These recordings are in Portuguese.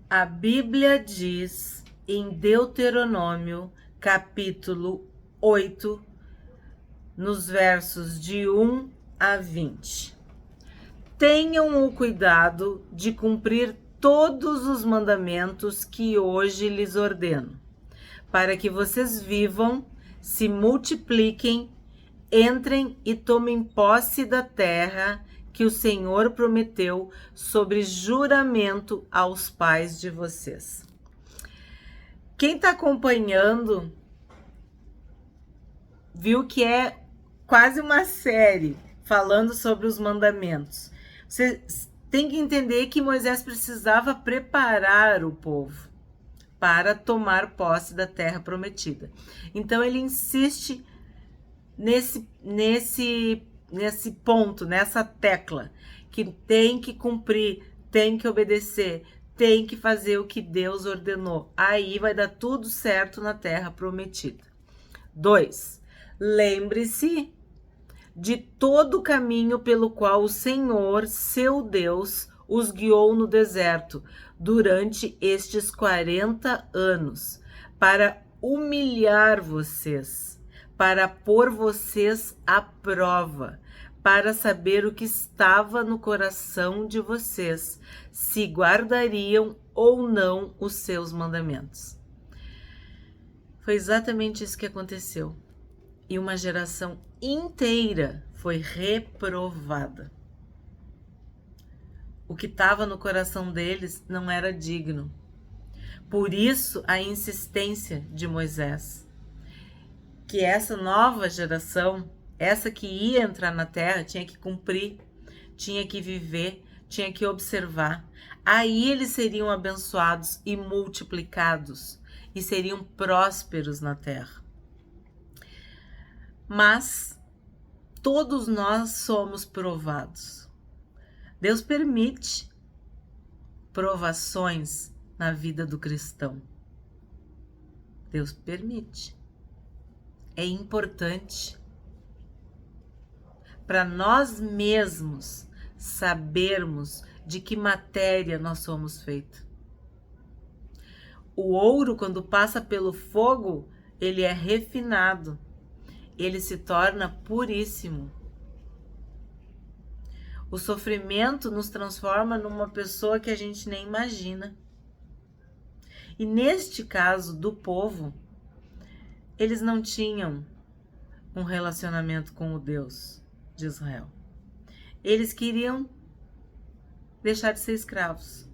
A Bíblia diz em Deuteronômio, capítulo 8, nos versos de 1 a 20. Tenham o cuidado de cumprir todos os mandamentos que hoje lhes ordeno, para que vocês vivam, se multipliquem, entrem e tomem posse da terra que o Senhor prometeu sobre juramento aos pais de vocês. Quem está acompanhando viu que é quase uma série falando sobre os mandamentos. Você tem que entender que Moisés precisava preparar o povo para tomar posse da terra prometida. Então ele insiste nesse ponto, nessa tecla, que tem que cumprir, tem que obedecer, tem que fazer o que Deus ordenou. Aí vai dar tudo certo na terra prometida. 2. Lembre-se de todo o caminho pelo qual o Senhor, seu Deus, os guiou no deserto durante estes 40 anos, para humilhar vocês, para pôr vocês à prova, para saber o que estava no coração de vocês, se guardariam ou não os seus mandamentos. Foi exatamente isso que aconteceu. E uma geração inteira foi reprovada. O que estava no coração deles não era digno. Por isso a insistência de Moisés, que essa nova geração, essa que ia entrar na terra, tinha que cumprir, tinha que viver, tinha que observar. Aí eles seriam abençoados e multiplicados e seriam prósperos na terra. Mas todos nós somos provados. Deus permite provações na vida do cristão. Deus permite. É importante para nós mesmos sabermos de que matéria nós somos feitos. O ouro, quando passa pelo fogo, ele é refinado. Ele se torna puríssimo. O sofrimento nos transforma numa pessoa que a gente nem imagina. E neste caso do povo, eles não tinham um relacionamento com o Deus de Israel. Eles queriam deixar de ser escravos.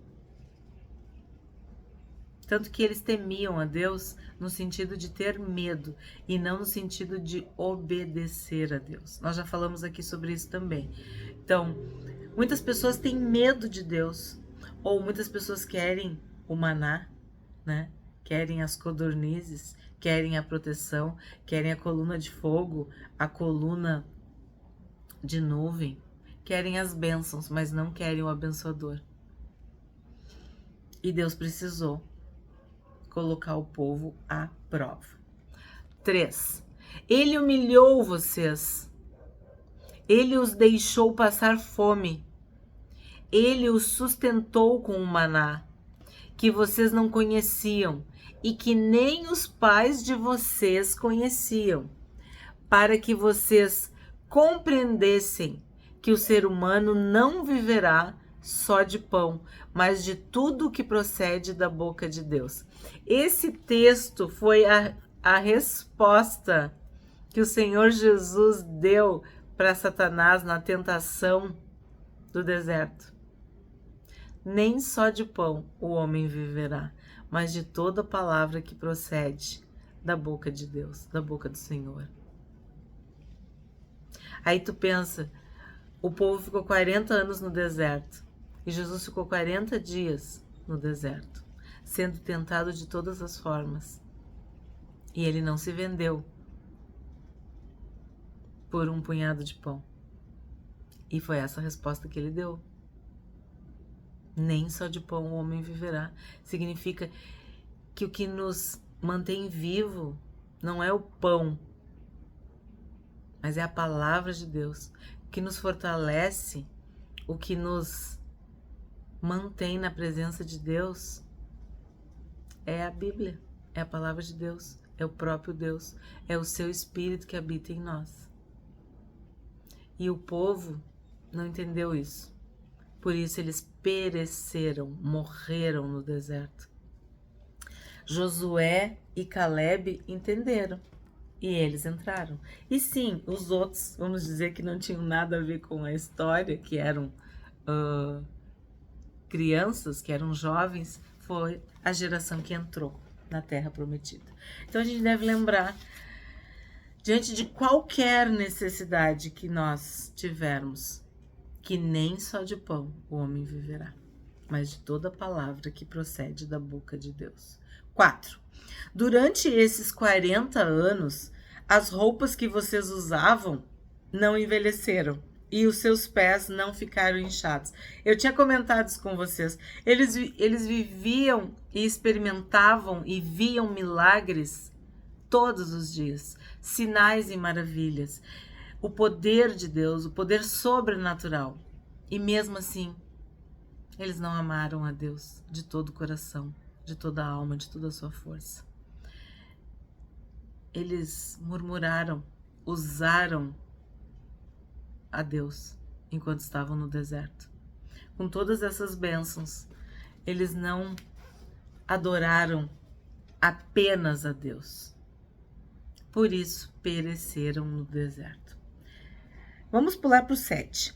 Tanto que eles temiam a Deus no sentido de ter medo e não no sentido de obedecer a Deus. Nós já falamos aqui sobre isso também. Então, muitas pessoas têm medo de Deus, ou muitas pessoas querem o maná, né? Querem as codornizes, querem a proteção, querem a coluna de fogo, a coluna de nuvem, querem as bênçãos, mas não querem o abençoador. E Deus precisou colocar o povo à prova. 3. Ele humilhou vocês. Ele os deixou passar fome. Ele os sustentou com o maná, que vocês não conheciam e que nem os pais de vocês conheciam, para que vocês compreendessem que o ser humano não viverá só de pão, mas de tudo que procede da boca de Deus. Esse texto foi a resposta que o Senhor Jesus deu para Satanás na tentação do deserto. Nem só de pão o homem viverá, mas de toda palavra que procede da boca de Deus, da boca do Senhor. Aí tu pensa, o povo ficou 40 anos no deserto e Jesus ficou 40 dias no deserto, sendo tentado de todas as formas. E ele não se vendeu por um punhado de pão. E foi essa a resposta que ele deu. Nem só de pão o homem viverá. Significa que o que nos mantém vivo não é o pão, mas é a palavra de Deus. O que nos fortalece, o que nos mantém na presença de Deus É a Bíblia, é a palavra de Deus, é o próprio Deus, é o seu Espírito que habita em nós. E o povo não entendeu isso. Por isso eles pereceram, morreram no deserto. Josué e Caleb entenderam e eles entraram. E sim, os outros, vamos dizer que não tinham nada a ver com a história, que eram crianças, que eram jovens, foi a geração que entrou na Terra Prometida. Então a gente deve lembrar, diante de qualquer necessidade que nós tivermos, que nem só de pão o homem viverá, mas de toda palavra que procede da boca de Deus. 4. Durante esses 40 anos, as roupas que vocês usavam não envelheceram e os seus pés não ficaram inchados. Eu tinha comentado isso com vocês. Eles viviam e experimentavam e viam milagres todos os dias, sinais e maravilhas. O poder de Deus, o poder sobrenatural. E mesmo assim, eles não amaram a Deus de todo o coração, de toda a alma, de toda a sua força. Eles murmuraram, usaram a Deus enquanto estavam no deserto. Com todas essas bênçãos, eles não adoraram apenas a Deus. Por isso, pereceram no deserto. Vamos pular para o 7.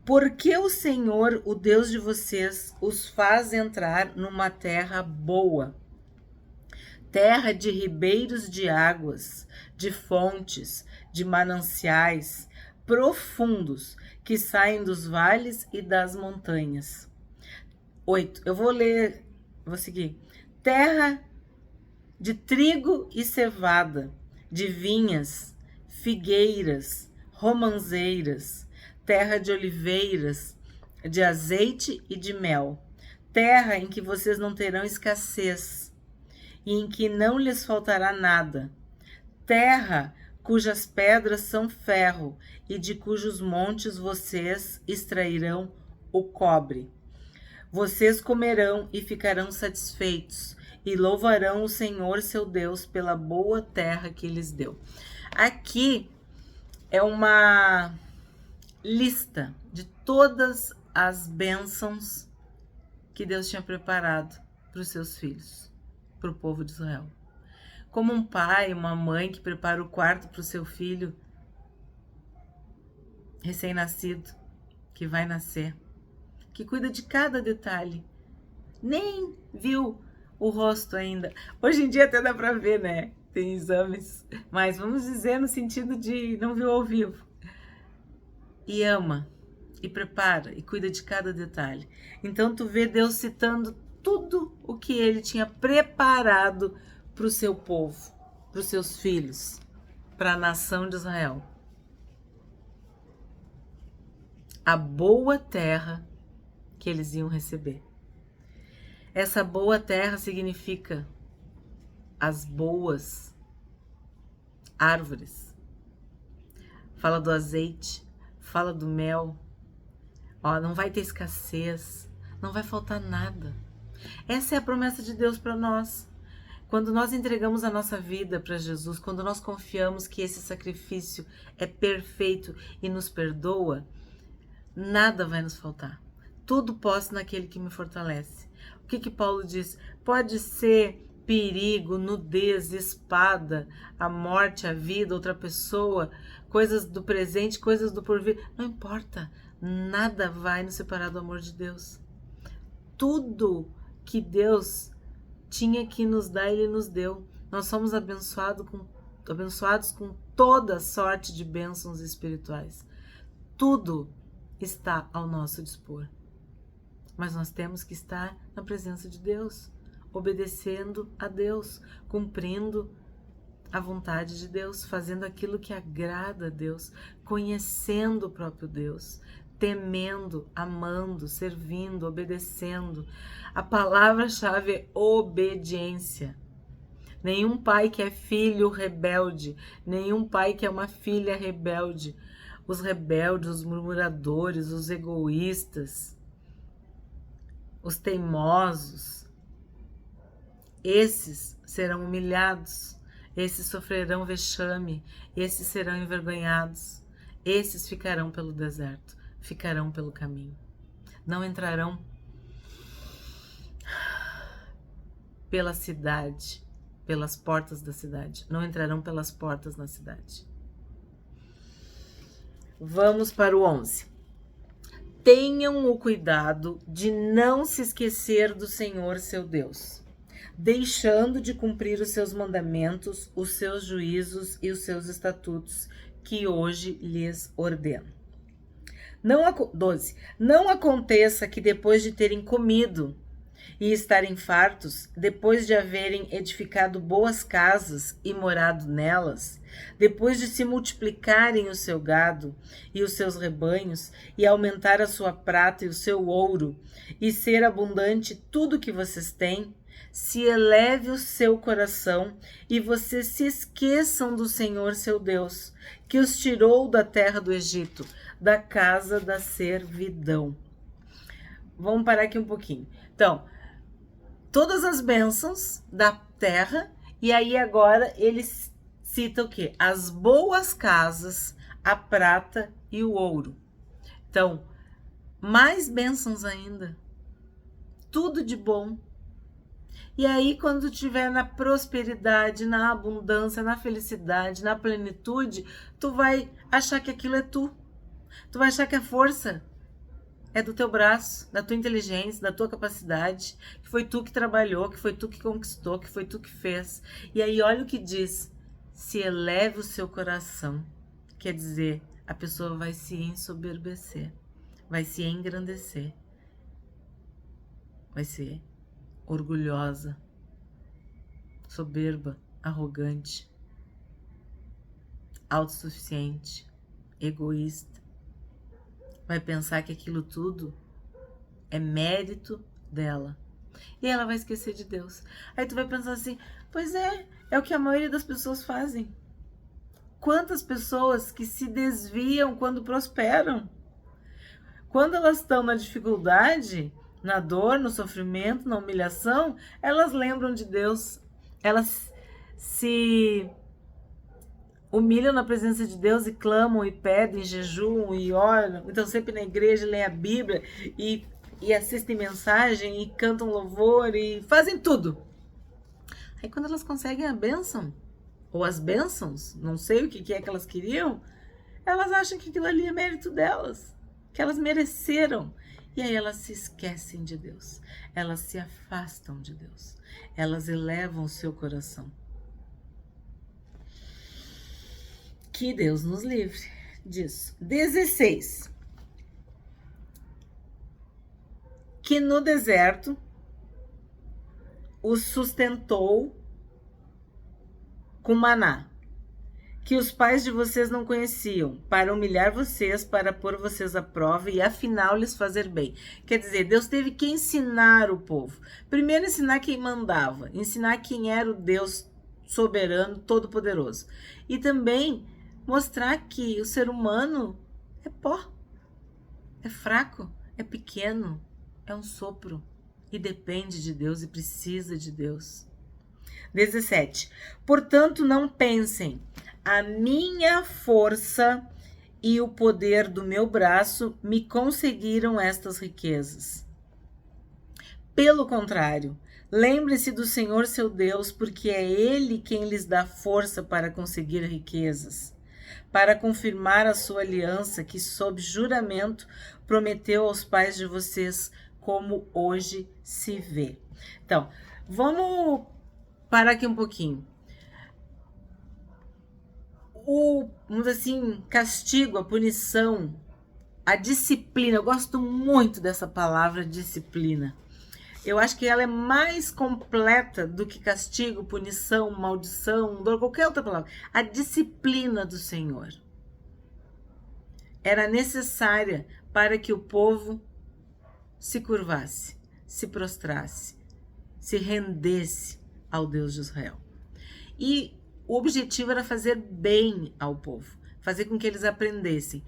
Porque o Senhor, o Deus de vocês, os faz entrar numa terra boa, terra de ribeiros de águas, de fontes, de mananciais profundos que saem dos vales e das montanhas. 8. Eu vou seguir. Terra de trigo e cevada, de vinhas, figueiras, romãzeiras, terra de oliveiras, de azeite e de mel, terra em que vocês não terão escassez e em que não lhes faltará nada, terra cujas pedras são ferro e de cujos montes vocês extrairão o cobre. Vocês comerão e ficarão satisfeitos e louvarão o Senhor seu Deus pela boa terra que lhes deu. Aqui é uma lista de todas as bênçãos que Deus tinha preparado para os seus filhos, para o povo de Israel. Como um pai, uma mãe que prepara o quarto para o seu filho recém-nascido, que vai nascer, que cuida de cada detalhe. Nem viu o rosto ainda. Hoje em dia até dá para ver, né? Tem exames, mas vamos dizer no sentido de não viu ao vivo. E ama, e prepara, e cuida de cada detalhe. Então tu vê Deus citando tudo o que ele tinha preparado para o seu povo, para os seus filhos, para a nação de Israel. A boa terra que eles iam receber. Essa boa terra significa as boas árvores. Fala do azeite, fala do mel. Ó, não vai ter escassez, não vai faltar nada. Essa é a promessa de Deus para nós. Quando nós entregamos a nossa vida para Jesus, quando nós confiamos que esse sacrifício é perfeito e nos perdoa, nada vai nos faltar. Tudo posso naquele que me fortalece. O que Paulo diz? Pode ser perigo, nudez, espada, a morte, a vida, outra pessoa, coisas do presente, coisas do porvir. Não importa, nada vai nos separar do amor de Deus. Tudo que Deus tinha que nos dar, Ele nos deu. Nós somos abençoados com toda sorte de bênçãos espirituais. Tudo está ao nosso dispor. Mas nós temos que estar na presença de Deus, obedecendo a Deus, cumprindo a vontade de Deus, fazendo aquilo que agrada a Deus, conhecendo o próprio Deus, temendo, amando, servindo, obedecendo. A palavra-chave é obediência. Nenhum pai quer filho rebelde, nenhum pai quer uma filha rebelde. Os rebeldes, os murmuradores, os egoístas, os teimosos, esses serão humilhados, esses sofrerão vexame, esses serão envergonhados, esses ficarão pelo deserto, ficarão pelo caminho. Não entrarão pela cidade, pelas portas da cidade. Não entrarão pelas portas na cidade. Vamos para o 11. Tenham o cuidado de não se esquecer do Senhor seu Deus, deixando de cumprir os seus mandamentos, os seus juízos e os seus estatutos, que hoje lhes ordeno. 12. Não aconteça que depois de terem comido e estarem fartos, depois de haverem edificado boas casas e morado nelas, depois de se multiplicarem o seu gado e os seus rebanhos, e aumentar a sua prata e o seu ouro, e ser abundante tudo que vocês têm, se eleve o seu coração e vocês se esqueçam do Senhor seu Deus, que os tirou da terra do Egito, da casa da servidão. Vamos parar aqui um pouquinho. Então, todas as bênçãos da terra, e aí agora eles citam o quê? As boas casas, a prata e o ouro. Então, mais bênçãos ainda. Tudo de bom. E aí, quando estiver na prosperidade, na abundância, na felicidade, na plenitude, tu vai achar que aquilo é tu. Tu vai achar que a força é do teu braço, da tua inteligência, da tua capacidade, que foi tu que trabalhou, que foi tu que conquistou, que foi tu que fez. E aí olha o que diz, se eleve o seu coração, quer dizer, a pessoa vai se ensoberbecer, vai se engrandecer, vai ser orgulhosa, soberba, arrogante, autossuficiente, egoísta. Vai pensar que aquilo tudo é mérito dela. E ela vai esquecer de Deus. Aí tu vai pensar assim, pois é o que a maioria das pessoas fazem. Quantas pessoas que se desviam quando prosperam? Quando elas estão na dificuldade, na dor, no sofrimento, na humilhação, elas lembram de Deus. Elas se humilham na presença de Deus e clamam e pedem, jejuam e oram. Então sempre na igreja, leem a Bíblia e assistem mensagem e cantam louvor e fazem tudo. Aí quando elas conseguem a bênção, ou as bênçãos, não sei o que é que elas queriam, elas acham que aquilo ali é mérito delas, que elas mereceram. E aí elas se esquecem de Deus, elas se afastam de Deus, elas elevam o seu coração. Que Deus nos livre disso. 16. Que no deserto os sustentou com maná, que os pais de vocês não conheciam, para humilhar vocês, para pôr vocês à prova e afinal lhes fazer bem. Quer dizer, Deus teve que ensinar o povo. Primeiro ensinar quem mandava, ensinar quem era o Deus soberano, todo-poderoso. E também mostrar que o ser humano é pó, é fraco, é pequeno, é um sopro e depende de Deus e precisa de Deus. 17. Portanto, não pensem, a minha força e o poder do meu braço me conseguiram estas riquezas. Pelo contrário, lembre-se do Senhor seu Deus, porque é Ele quem lhes dá força para conseguir riquezas, para confirmar a sua aliança que, sob juramento, prometeu aos pais de vocês, como hoje se vê. Então, vamos parar aqui um pouquinho. Vamos dizer assim, castigo, a punição, a disciplina, eu gosto muito dessa palavra disciplina. Eu acho que ela é mais completa do que castigo, punição, maldição, dor, qualquer outra palavra. A disciplina do Senhor era necessária para que o povo se curvasse, se prostrasse, se rendesse ao Deus de Israel. E o objetivo era fazer bem ao povo, fazer com que eles aprendessem.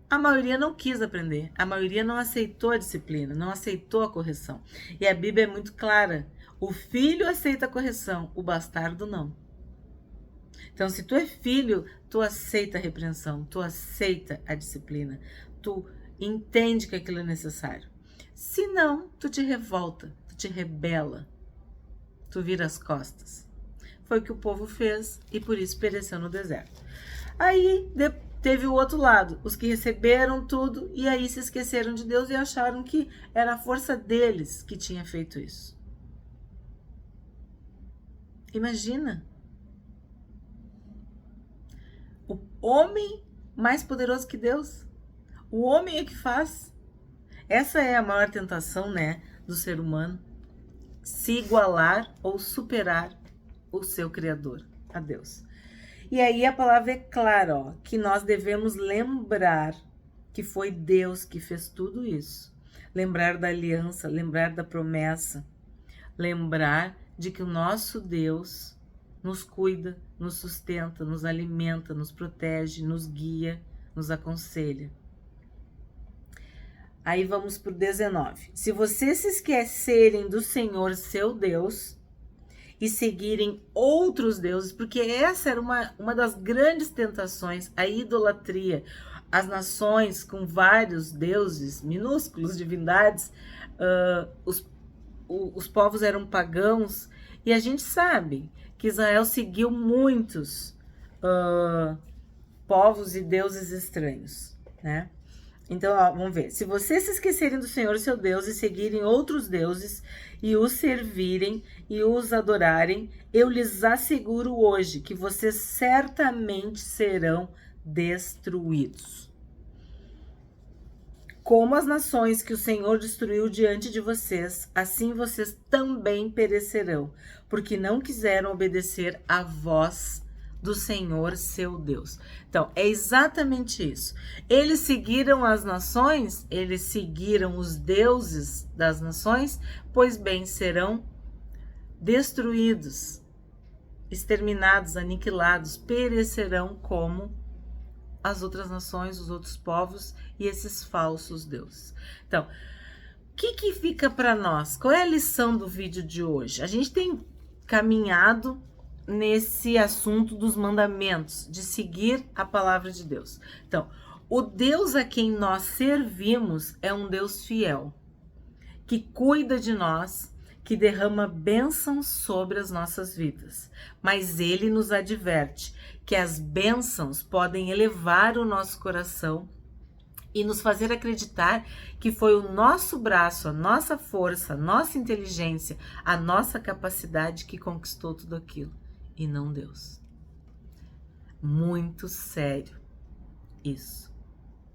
A maioria não quis aprender, a maioria não aceitou a disciplina, não aceitou a correção. E a Bíblia é muito clara. O filho aceita a correção, o bastardo não. Então, se tu é filho, tu aceita a repreensão, tu aceita a disciplina, tu entende que aquilo é necessário. Se não, tu te revolta, tu te rebela, tu vira as costas. Foi o que o povo fez e por isso pereceu no deserto. Aí teve o outro lado, os que receberam tudo e aí se esqueceram de Deus e acharam que era a força deles que tinha feito isso. Imagina. O homem mais poderoso que Deus. O homem é que faz. Essa é a maior tentação, né, do ser humano. Se igualar ou superar o seu Criador, a Deus. E aí a palavra é clara, ó, que nós devemos lembrar que foi Deus que fez tudo isso. Lembrar da aliança, lembrar da promessa. Lembrar de que o nosso Deus nos cuida, nos sustenta, nos alimenta, nos protege, nos guia, nos aconselha. Aí vamos para o 19. Se vocês se esquecerem do Senhor, seu Deus, e seguirem outros deuses, porque essa era uma das grandes tentações, a idolatria. As nações com vários deuses, minúsculos divindades, os povos eram pagãos, e a gente sabe que Israel seguiu muitos povos e deuses estranhos, né? Então, ó, vamos ver. Se vocês se esquecerem do Senhor, seu Deus, e seguirem outros deuses, e os servirem, e os adorarem, eu lhes asseguro hoje que vocês certamente serão destruídos. Como as nações que o Senhor destruiu diante de vocês, assim vocês também perecerão, porque não quiseram obedecer à voz do Senhor, seu Deus. Então, é exatamente isso. Eles seguiram as nações, eles seguiram os deuses das nações, pois bem, serão destruídos, exterminados, aniquilados, perecerão como as outras nações, os outros povos e esses falsos deuses. Então, o que fica para nós? Qual é a lição do vídeo de hoje? A gente tem caminhado nesse assunto dos mandamentos, de seguir a palavra de Deus. Então, o Deus a quem nós servimos é um Deus fiel, que cuida de nós, que derrama bênçãos sobre as nossas vidas. Mas ele nos adverte que as bênçãos podem elevar o nosso coração e nos fazer acreditar que foi o nosso braço, a nossa força, a nossa inteligência, a nossa capacidade que conquistou tudo aquilo. E não Deus. Muito sério isso.